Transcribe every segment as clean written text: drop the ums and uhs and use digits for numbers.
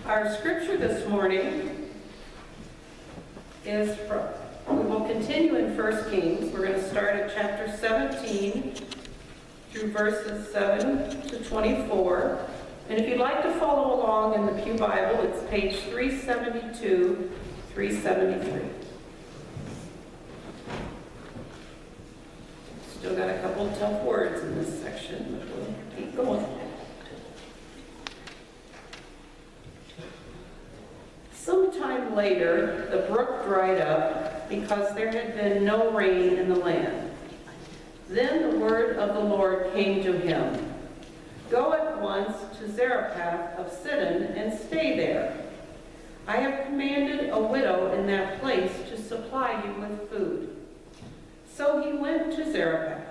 Our scripture this morning is from, we will continue in 1 Kings. We're going to start at chapter 17 through verses 7 to 24. And if you'd like to follow along in the Pew Bible, it's page 372, 373. Still got a couple of tough words in this section, but we'll keep going. Sometime later, the brook dried up because there had been no rain in the land. Then the word of the Lord came to him. Go at once to Zarephath of Sidon and stay there. I have commanded a widow in that place to supply you with food. So he went to Zarephath.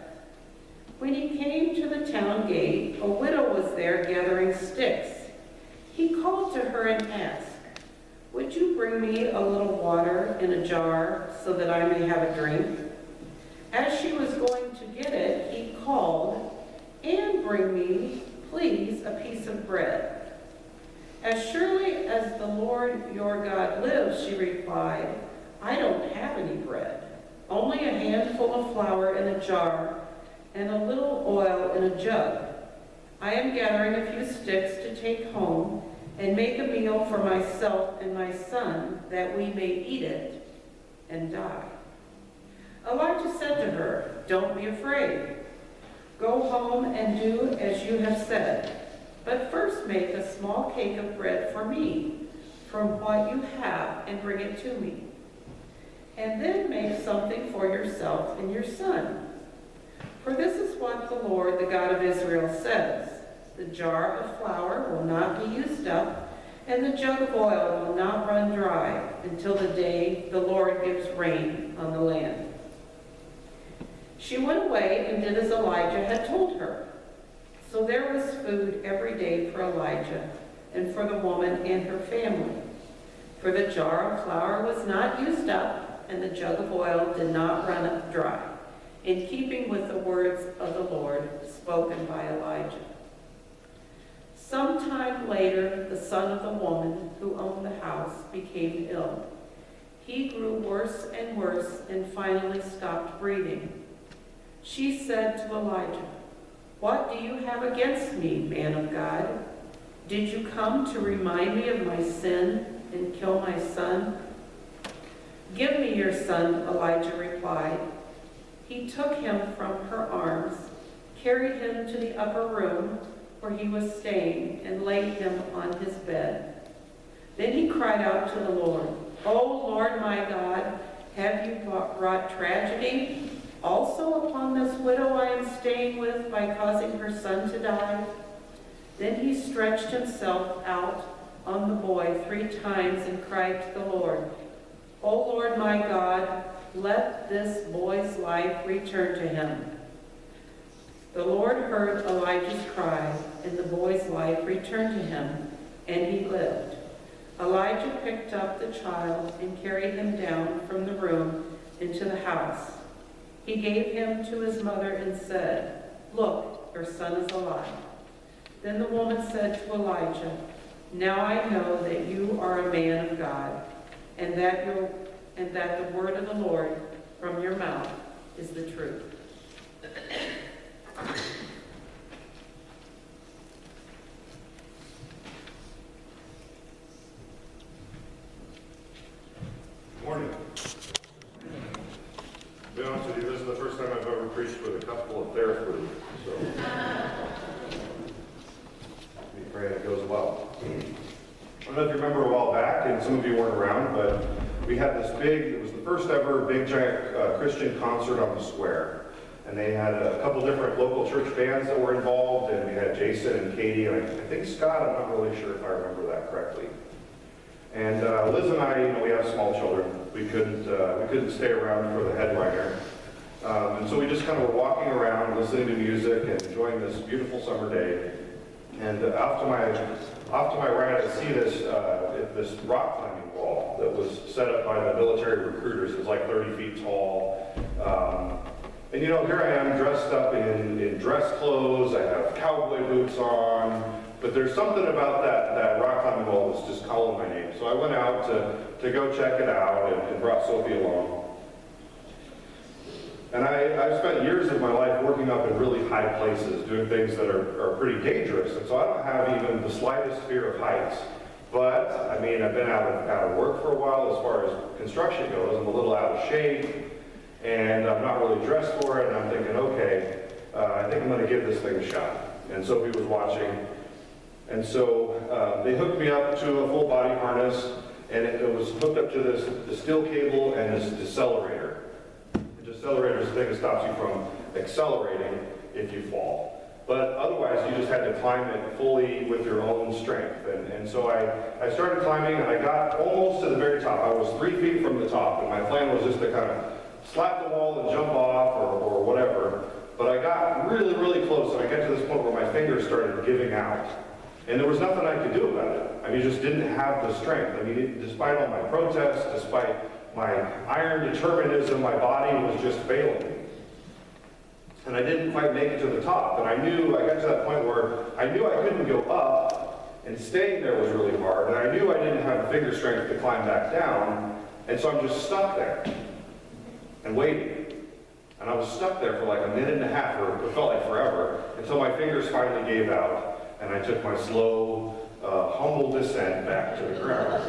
When he came to the town gate, a widow was there gathering sticks. He called to her and asked, "Would you bring me a little water in a jar so that I may have a drink?" As she was going to get it, he called, "And bring me, please, a piece of bread." "As surely as the Lord your God lives," she replied, "I don't have any bread, only a handful of flour in a jar and a little oil in a jug. I am gathering a few sticks to take home and make a meal for myself and my son, that we may eat it and die." Elijah said to her, "Don't be afraid. Go home and do as you have said. But first make a small cake of bread for me from what you have and bring it to me. And then make something for yourself and your son. For this is what the Lord, the God of Israel, says. The jar of flour will not be used up, and the jug of oil will not run dry until the day the Lord gives rain on the land." She went away and did as Elijah had told her. So there was food every day for Elijah and for the woman and her family. For the jar of flour was not used up, and the jug of oil did not run up dry, in keeping with the words of the Lord spoken by Elijah. Sometime later, the son of the woman who owned the house became ill. He grew worse and worse and finally stopped breathing. She said to Elijah, "What do you have against me, man of God? Did you come to remind me of my sin and kill my son?" "Give me your son," Elijah replied. He took him from her arms, carried him to the upper room where he was staying, and laid him on his bed. Then he cried out to the Lord, "O Lord my God, have you brought tragedy also upon this widow I am staying with by causing her son to die?" Then he stretched himself out on the boy 3 times and cried to the Lord, "O Lord my God, let this boy's life return to him." The Lord heard Elijah's cry, and the boy's life returned to him, and he lived. Elijah picked up the child and carried him down from the room into the house. He gave him to his mother and said, "Look, your son is alive." Then the woman said to Elijah, "Now I know that you are a man of God, and that the word of the Lord from your mouth is the truth." Morning. To be honest with you, this is the first time I've ever preached with a couple of their food, so we pray it goes well. I don't know if you remember a while back, and some of you weren't around, but we had this it was the first ever big giant Christian concert on the square. And they had a couple different local church bands that were involved, and we had Jason and Katie, and I think Scott, I'm not really sure if I remember that correctly. And Liz and I, we have small children. We couldn't stay around for the headliner. And so we just kind of were walking around, listening to music, and enjoying this beautiful summer day. And off to my right, I see this rock climbing wall that was set up by the military recruiters. It was like 30 feet tall. And here I am dressed up in dress clothes. I have cowboy boots on. But there's something about that rock climbing wall that's just calling my name. So I went out to go check it out and brought Sophie along. And I've spent years of my life working up in really high places, doing things that are pretty dangerous. And so I don't have even the slightest fear of heights. But, I mean, I've been out of work for a while as far as construction goes. I'm a little out of shape, and I'm not really dressed for it. And I'm thinking, okay, I think I'm going to give this thing a shot. And Sophie was watching. And so they hooked me up to a full body harness, and it was hooked up to this steel cable and this decelerator. The decelerator is the thing that stops you from accelerating if you fall. But otherwise, you just had to climb it fully with your own strength. And so I started climbing, and I got almost to the very top. I was 3 feet from the top, and my plan was just to kind of slap the wall and jump off or whatever. But I got really, really close, and I got to this point where my fingers started giving out. And there was nothing I could do about it. I mean, just didn't have the strength. I mean, despite all my protests, despite my iron determinism, my body was just failing me. And I didn't quite make it to the top. And I got to that point where I knew I couldn't go up, and staying there was really hard. And I knew I didn't have the finger strength to climb back down. And so I'm just stuck there and waiting. And I was stuck there for like a minute and a half, or it felt like forever, until my fingers finally gave out. And I took my slow, humble descent back to the ground.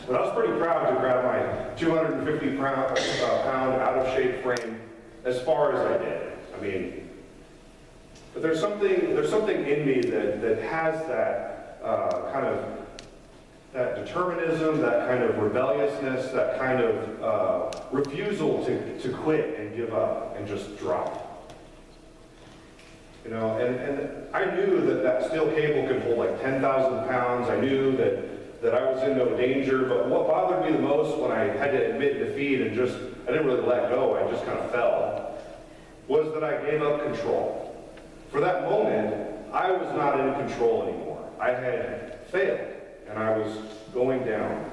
But I was pretty proud to grab my 250-pound out-of-shape frame as far as I did. I mean, but there's something in me that has that kind of that determinism, that kind of rebelliousness, that kind of refusal to quit and give up and just drop. You know, and I knew that steel cable could hold like 10,000 pounds. I knew that I was in no danger, but what bothered me the most when I had to admit defeat and I didn't really let go, I just kind of fell, was that I gave up control. For that moment, I was not in control anymore. I had failed, and I was going down.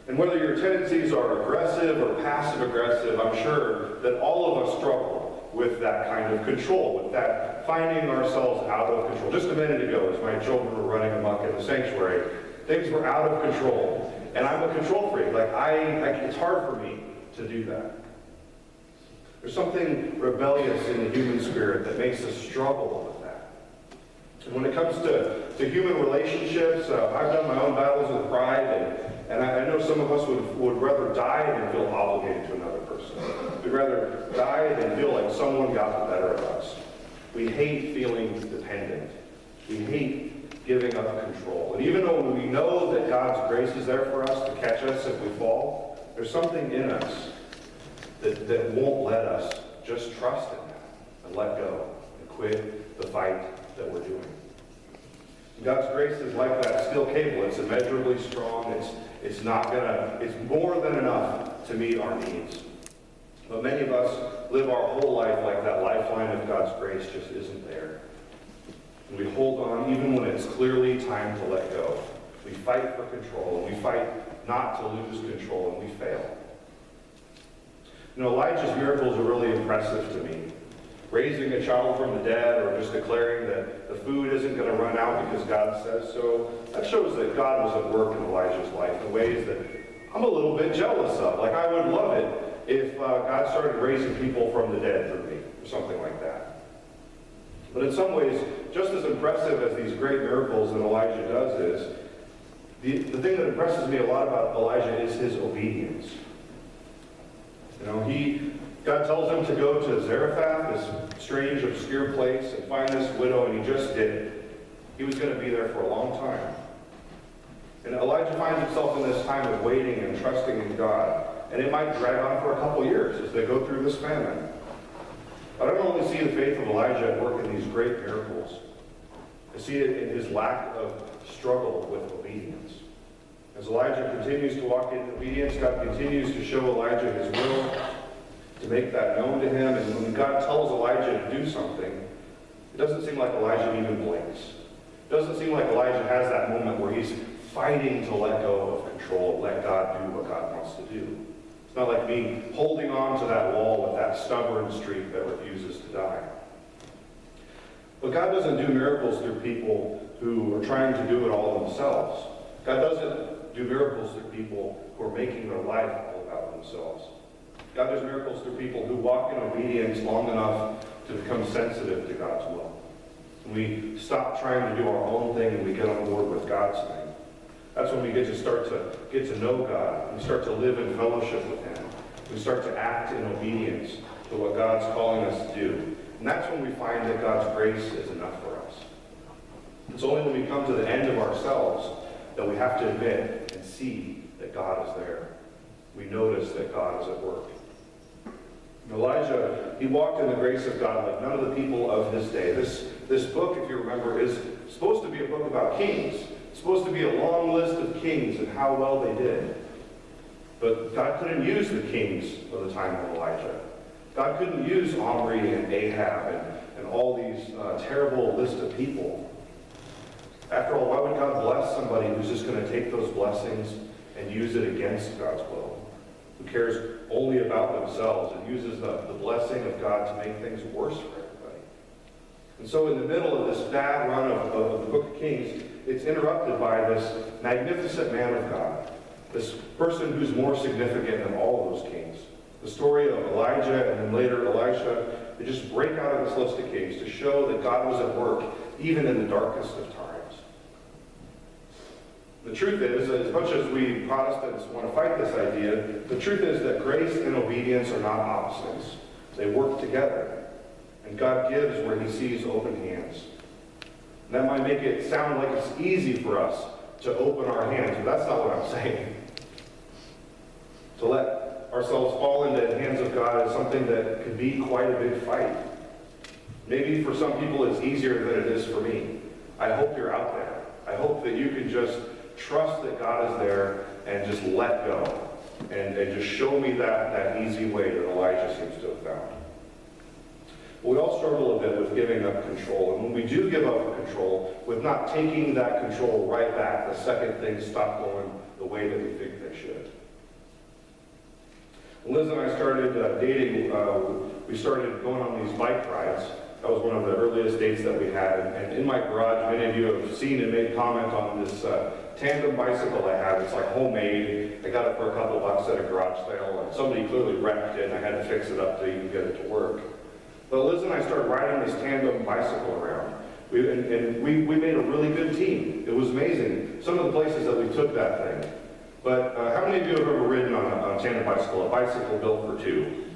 And whether your tendencies are aggressive or passive-aggressive, I'm sure that all of us struggle with that kind of control, with that finding ourselves out of control. Just a minute ago, as my children were running amok in the sanctuary, things were out of control. And I'm a control freak. Like, it's hard for me to do that. There's something rebellious in the human spirit that makes us struggle with that. And when it comes to human relationships, I've done my own battles with pride, and I know some of us would rather die than feel obligated to another person. We'd rather die than feel like someone got the better of us. We hate feeling dependent. We hate giving up control. And even though we know that God's grace is there for us to catch us if we fall, there's something in us that won't let us just trust in that and let go and quit the fight that we're doing. God's grace is like that steel cable. It's immeasurably strong. It's more than enough to meet our needs. But many of us live our whole life like that lifeline of God's grace just isn't there. And we hold on even when it's clearly time to let go. We fight for control, and we fight not to lose control, and we fail. You know, Elijah's miracles are really impressive to me. Raising a child from the dead, or just declaring that the food isn't going to run out because God says so, that shows that God was at work in Elijah's life in ways that I'm a little bit jealous of. Like, I would love it if God started raising people from the dead through me, or something like that. But in some ways, just as impressive as these great miracles that Elijah does is, the thing that impresses me a lot about Elijah is his obedience. You know, God tells him to go to Zarephath, this strange, obscure place, and find this widow, and he just did it. He was going to be there for a long time. And Elijah finds himself in this time of waiting and trusting in God. And it might drag on for a couple years as they go through this famine. But I don't only see the faith of Elijah at work in these great miracles. I see it in his lack of struggle with obedience. As Elijah continues to walk in obedience, God continues to show Elijah his will, to make that known to him. And when God tells Elijah to do something, it doesn't seem like Elijah even blinks. It doesn't seem like Elijah has that moment where he's fighting to let go of control, let God do what God wants to do. It's not like me holding on to that wall with that stubborn streak that refuses to die. But God doesn't do miracles through people who are trying to do it all themselves. God doesn't do miracles through people who are making their life all about themselves. God does miracles through people who walk in obedience long enough to become sensitive to God's will. And we stop trying to do our own thing and we get on board with God's thing. That's when we get to know God. We start to live in fellowship with Him. We start to act in obedience to what God's calling us to do. And that's when we find that God's grace is enough for us. It's only when we come to the end of ourselves that we have to admit and see that God is there. We notice that God is at work. Elijah, he walked in the grace of God like none of the people of his day. This book, if you remember, is supposed to be a book about kings. It's supposed to be a long list of kings and how well they did. But God couldn't use the kings of the time of Elijah. God couldn't use Omri and Ahab and all these terrible list of people. After all, why would God bless somebody who's just going to take those blessings and use it against God's will? Who cares only about themselves and uses the blessing of God to make things worse for everybody. And so in the middle of this bad run of the book of Kings, it's interrupted by this magnificent man of God, this person who's more significant than all of those kings. The story of Elijah and then later Elisha, they just break out of this list of kings to show that God was at work even in the darkest of times. The truth is, as much as we Protestants want to fight this idea, the truth is that grace and obedience are not opposites. They work together. And God gives where He sees open hands. And that might make it sound like it's easy for us to open our hands, but that's not what I'm saying. To let ourselves fall into the hands of God is something that could be quite a big fight. Maybe for some people it's easier than it is for me. I hope you're out there. I hope that you can just trust that God is there and just let go. And just show me that easy way that Elijah seems to have found. We all struggle a bit with giving up control. And when we do give up control, with not taking that control right back the second things stop going the way that we think they should. When Liz and I started dating, we started going on these bike rides. That was one of the earliest dates that we had. And in my garage, many of you have seen and made comment on this tandem bicycle I have. It's like homemade. I got it for a couple bucks at a garage sale. And somebody clearly wrecked it, and I had to fix it up to even get it to work. But Liz and I started riding this tandem bicycle around. We made a really good team. It was amazing. Some of the places that we took that thing. But how many of you have ever ridden on a tandem bicycle, a bicycle built for two?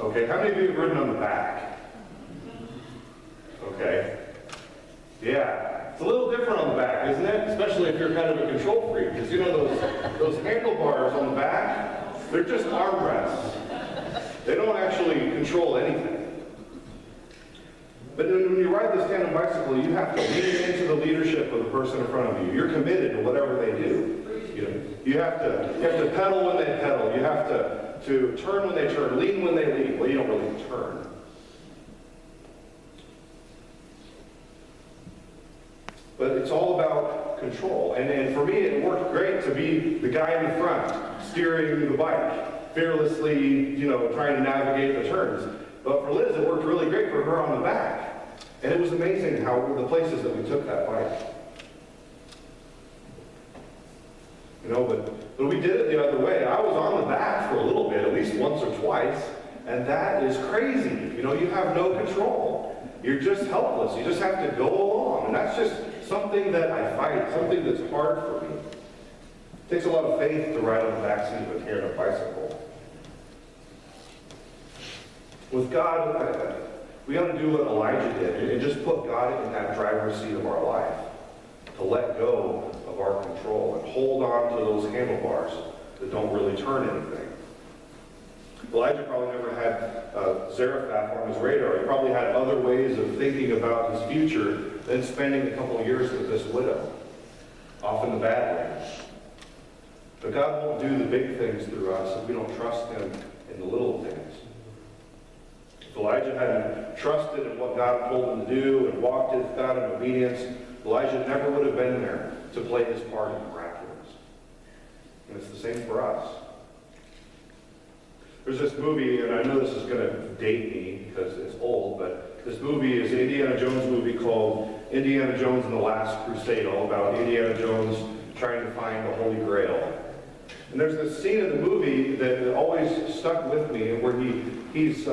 Okay, how many of you have ridden on the back? Okay. Yeah, it's a little different on the back, isn't it? Especially if you're kind of a control freak, because you know those handlebars on the back, they're just armrests. They don't actually control anything. But when you ride this tandem bicycle, you have to lean into the leadership of the person in front of you. You're committed to whatever they do. You have to pedal when they pedal. You have to turn when they turn, lean when they lean. Well, you don't really turn. But it's all about control. And for me, it worked great to be the guy in the front, steering the bike, fearlessly, trying to navigate the turns. But for Liz, it worked really great for her on the back. And it was amazing how the places that we took that bike. But we did it the other way. I was on the back for a little bit, at least once or twice, and that is crazy. You have no control. You're just helpless. You just have to go along. And that's just something that I fight, something that's hard for me. It takes a lot of faith to ride on the backseat of a tandem bicycle. With God, we got to do what Elijah did and just put God in that driver's seat of our life. To let go of our control and hold on to those handlebars that don't really turn anything. Elijah probably never had Zarephath on his radar. He probably had other ways of thinking about his future than spending a couple of years with this widow, often the bad way. But God won't do the big things through us if we don't trust Him in the little things. If Elijah hadn't trusted in what God told him to do and walked with God in obedience, Elijah never would have been there to play his part in the miraculous. And it's the same for us. There's this movie, and I know this is going to date me because it's old, but this movie is an Indiana Jones movie called Indiana Jones and the Last Crusade, all about Indiana Jones trying to find the Holy Grail. And there's this scene in the movie that always stuck with me, where he's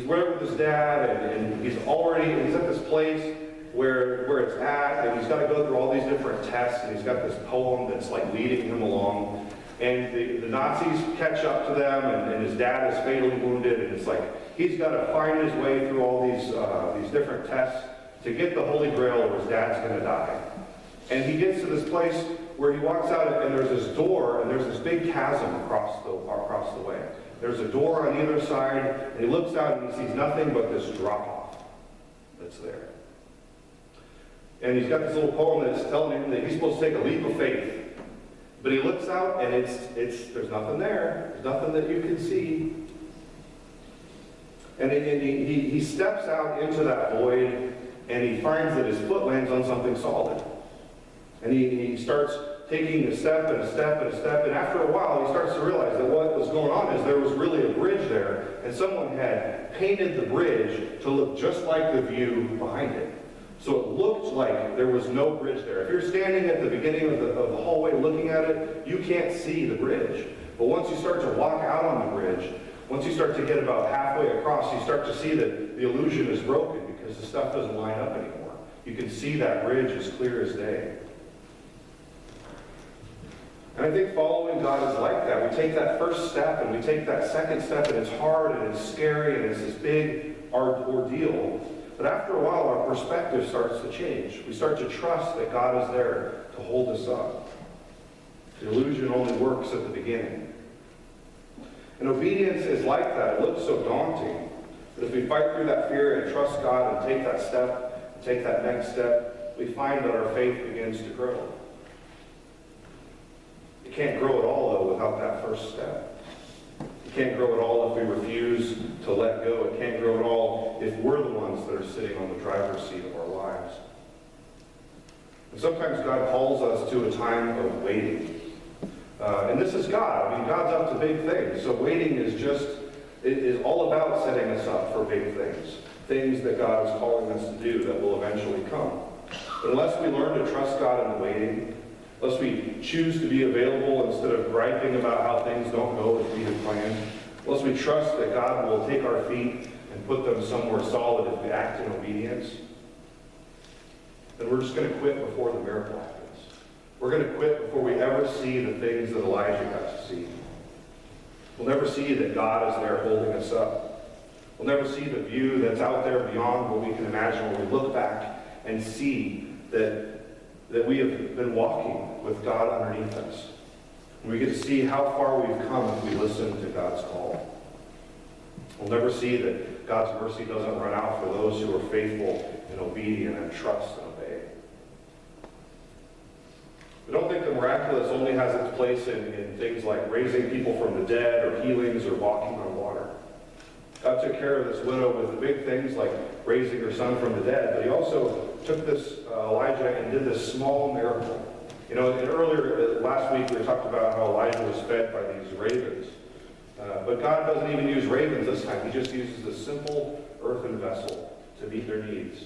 with his dad, and he's at this place where it's at, and he's got to go through all these different tests, and he's got this poem that's like leading him along. And the Nazis catch up to them, and his dad is fatally wounded, and it's like he's got to find his way through all these different tests to get the Holy Grail, or his dad's going to die. And he gets to this place where he walks out, and there's this door, and there's this big chasm across the way. There's a door on either side, and he looks out, and he sees nothing but this drop-off that's there. And he's got this little poem that's telling him that he's supposed to take a leap of faith. But he looks out, and there's nothing there. There's nothing that you can see. And he steps out into that void, and he finds that his foot lands on something solid. And he starts taking a step and a step and a step, and after a while he starts to realize that what was going on is there was really a bridge there, and someone had painted the bridge to look just like the view behind it. So it looked like there was no bridge there. If you're standing at the beginning of the hallway looking at it, you can't see the bridge. But once you start to walk out on the bridge, once you start to get about halfway across, you start to see that the illusion is broken because the stuff doesn't line up anymore. You can see that bridge as clear as day. And I think following God is like that. We take that first step, and we take that second step, and it's hard, and it's scary, and it's this big ordeal. But after a while, our perspective starts to change. We start to trust that God is there to hold us up. The illusion only works at the beginning. And obedience is like that. It looks so daunting. But if we fight through that fear and trust God and take that step, and take that next step, we find that our faith begins to grow. It can't grow at all, though, without that first step. It can't grow at all if we refuse to let go. It can't grow at all if we're the ones that are sitting on the driver's seat of our lives. And sometimes God calls us to a time of waiting. And this is God. I mean, God's up to big things. So waiting is all about setting us up for big things. Things that God is calling us to do that will eventually come. But unless we learn to trust God in the waiting, unless we choose to be available instead of griping about how things don't go as we had planned, unless we trust that God will take our feet and put them somewhere solid if we act in obedience, then we're just going to quit before the miracle happens. We're going to quit before we ever see the things that Elijah got to see. We'll never see that God is there holding us up. We'll never see the view that's out there beyond what we can imagine, where we look back and see that we have been walking with God underneath us. And we get to see how far we've come if we listen to God's call. We'll never see that God's mercy doesn't run out for those who are faithful and obedient and trust and obey. We don't think the miraculous only has its place in things like raising people from the dead or healings or walking on water. God took care of this widow with the big things like raising her son from the dead, but he also took this Elijah and did this small miracle. You know, earlier last week we talked about how Elijah was fed by these ravens. But God doesn't even use ravens this time. He just uses a simple earthen vessel to meet their needs.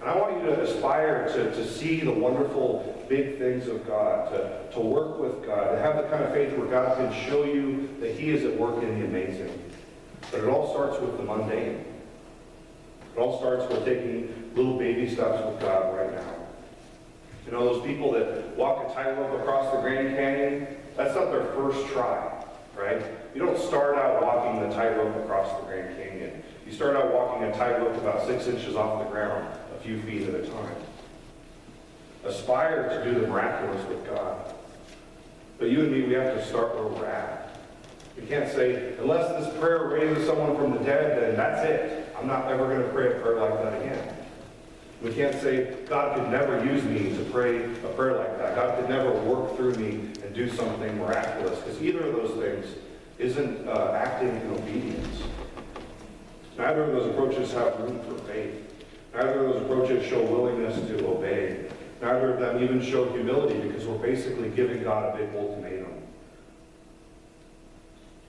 And I want you to aspire to see the wonderful big things of God, to work with God, to have the kind of faith where God can show you that He is at work in the amazing. But it all starts with the mundane. It all starts with taking little baby steps with God right now. You know, those people that walk a tightrope across the Grand Canyon, that's not their first try, right? You don't start out walking the tightrope across the Grand Canyon. You start out walking a tightrope about 6 inches off the ground, a few feet at a time. Aspire to do the miraculous with God. But you and me, we have to start where we're at. We can't say, unless this prayer raises someone from the dead, then that's it. I'm not ever going to pray a prayer like that again. We can't say, God could never use me to pray a prayer like that. God could never work through me and do something miraculous. Because either of those things isn't acting in obedience. Neither of those approaches have room for faith. Neither of those approaches show willingness to obey. Neither of them even show humility, because we're basically giving God a big ultimatum.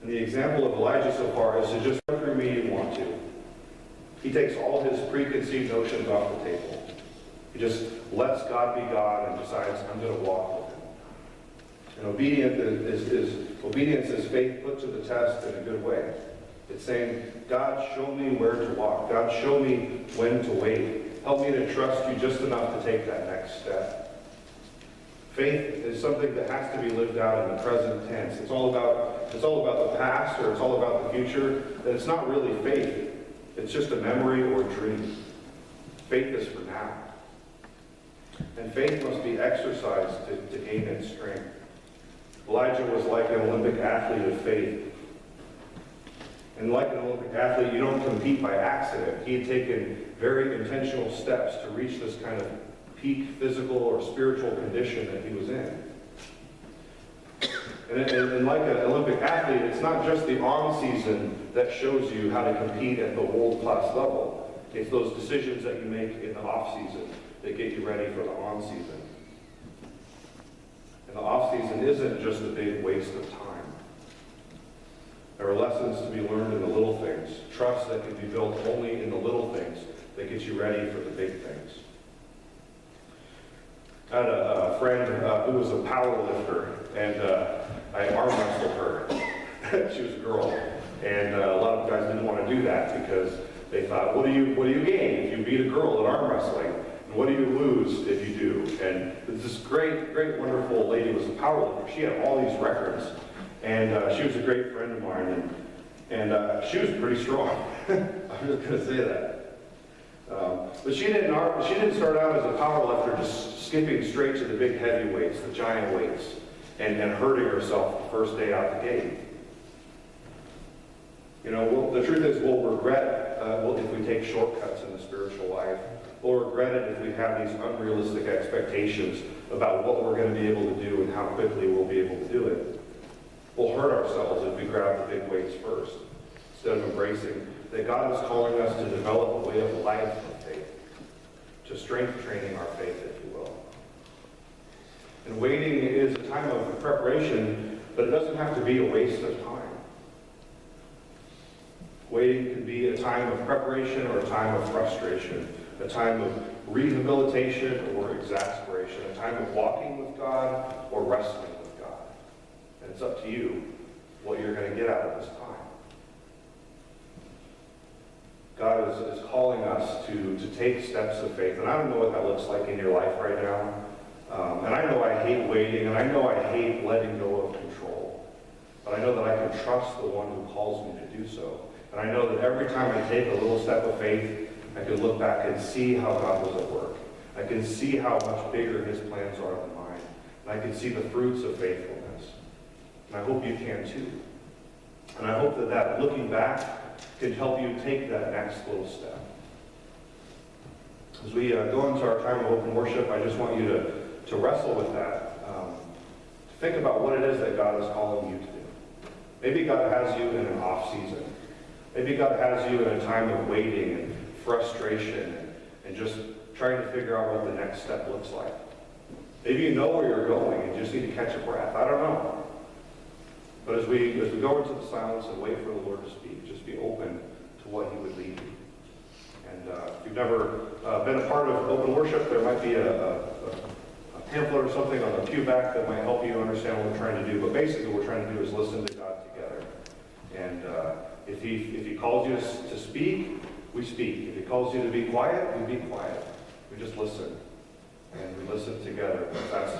And the example of Elijah so far is to just go through me you want to. He takes all his preconceived notions off the table. He just lets God be God and decides, I'm going to walk with him. And obedience is faith put to the test in a good way. It's saying, God, show me where to walk. God, show me when to wait. Help me to trust you just enough to take that next step. Faith is something that has to be lived out in the present tense. It's all about the past, or it's all about the future. And it's not really faith. It's just a memory or a dream. Faith is for now. And faith must be exercised to gain its strength. Elijah was like an Olympic athlete of faith. And like an Olympic athlete, you don't compete by accident. He had taken very intentional steps to reach this kind of peak physical or spiritual condition that he was in. And like an Olympic athlete, it's not just the on-season that shows you how to compete at the world-class level. It's those decisions that you make in the off-season that get you ready for the on-season. And the off-season isn't just a big waste of time. There are lessons to be learned in the little things. Trust that can be built only in the little things that get you ready for the big things. I had a friend who was a power lifter, and I arm wrestled her. She was a girl, and a lot of guys didn't want to do that because they thought, what do you gain if you beat a girl at arm wrestling? And what do you lose if you do? And this great, wonderful lady was a power lifter. She had all these records. And she was a great friend of mine, and she was pretty strong. I'm just going to say that. But she didn't start out as a power lifter just skipping straight to the big heavy weights, the giant weights, and hurting herself the first day out the gate. You know, the truth is we'll regret if we take shortcuts in the spiritual life. We'll regret it if we have these unrealistic expectations about what we're going to be able to do and how quickly we'll be able to do it. We'll hurt ourselves if we grab the big weights first, instead of embracing that God is calling us to develop a way of life of faith, to strength training our faith, if you will. And waiting is a time of preparation, but it doesn't have to be a waste of time. Waiting can be a time of preparation or a time of frustration, a time of rehabilitation or exasperation, a time of walking with God or wrestling with God. And it's up to you what you're going to get out of this time. God is calling us to take steps of faith. And I don't know what that looks like in your life right now. And I know I hate waiting, and I know I hate letting go of control. But I know that I can trust the one who calls me to do so. And I know that every time I take a little step of faith, I can look back and see how God was at work. I can see how much bigger his plans are than mine. And I can see the fruits of faithfulness. And I hope you can too. And I hope that looking back can help you take that next little step. As we go into our time of open worship, I just want you to wrestle with that. To think about what it is that God is calling you to do. Maybe God has you in an off season. Maybe God has you in a time of waiting and frustration and just trying to figure out what the next step looks like. Maybe you know where you're going and you just need to catch a breath. I don't know. But as we go into the silence and wait for the Lord to speak, just be open to what he would lead you. And if you've never been a part of open worship, there might be a pamphlet or something on the pew back that might help you understand what we're trying to do. But basically what we're trying to do is listen to God together. And if he calls you to speak, we speak. If he calls you to be quiet, we be quiet. We just listen. And we listen together. That's